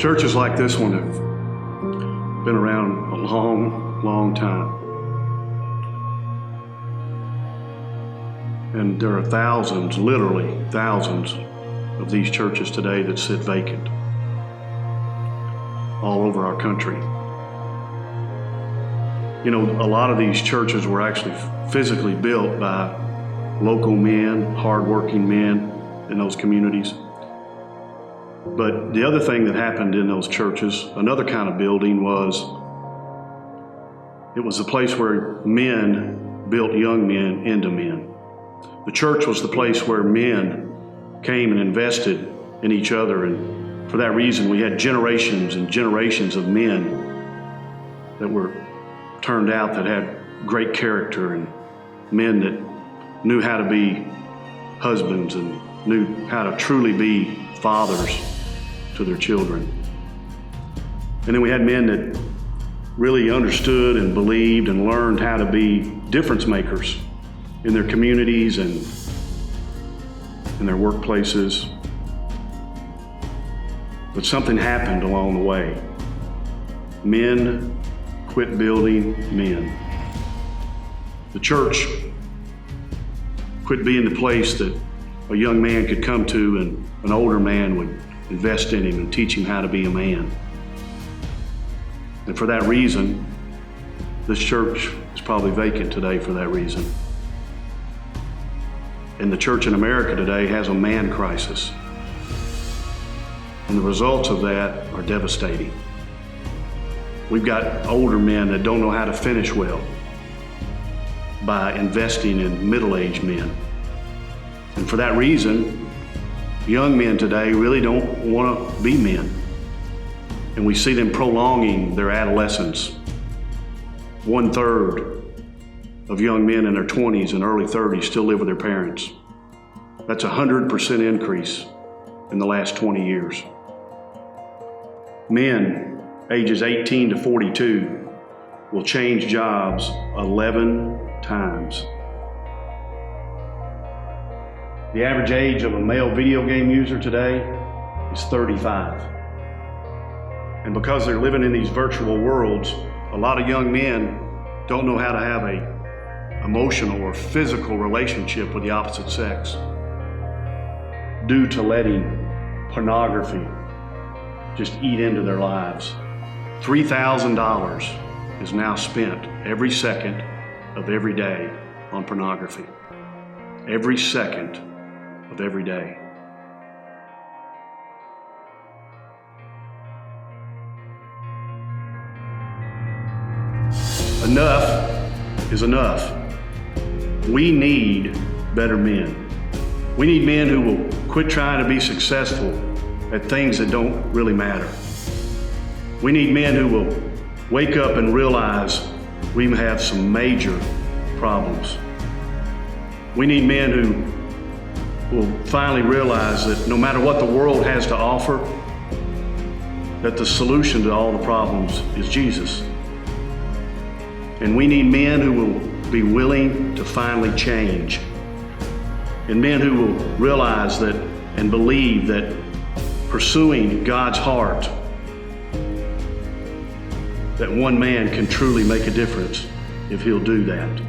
Churches like this one have been around a long, long time. And there are thousands, literally thousands, of these churches today that sit vacant all over our country. You know, a lot of these churches were actually physically built by local men, hardworking men in those communities. But the other thing that happened in those churches, another kind of building, was it was a place where men built young men into men. The church was the place where men came and invested in each other, and for that reason we had generations and generations of men that were turned out that had great character, and men that knew how to be husbands and knew how to truly be fathers to their children. And then we had men that really understood and believed and learned how to be difference makers in their communities and in their workplaces. But something happened along the way. Men quit building men. The church quit being the place that a young man could come to and an older man would invest in him and teach him how to be a man. And for that reason, this church is probably vacant today for that reason. And the church in America today has a man crisis. And the results of that are devastating. We've got older men that don't know how to finish well by investing in middle-aged men. And for that reason, young men today really don't want to be men. And we see them prolonging their adolescence. 1/3 of young men in their 20s and early 30s still live with their parents. That's a 100% increase in the last 20 years. Men ages 18 to 42 will change jobs 11 times. The average age of a male video game user today is 35. And because they're living in these virtual worlds, a lot of young men don't know how to have a emotional or physical relationship with the opposite sex due to letting pornography just eat into their lives. $3,000 is now spent every second of every day on pornography. Every second of every day. Enough is enough. We need better men. We need men who will quit trying to be successful at things that don't really matter. We need men who will wake up and realize we have some major problems. We need men who will finally realize that no matter what the world has to offer, that the solution to all the problems is Jesus. And we need men who will be willing to finally change. And men who will realize that and believe that pursuing God's heart, that one man can truly make a difference if he'll do that.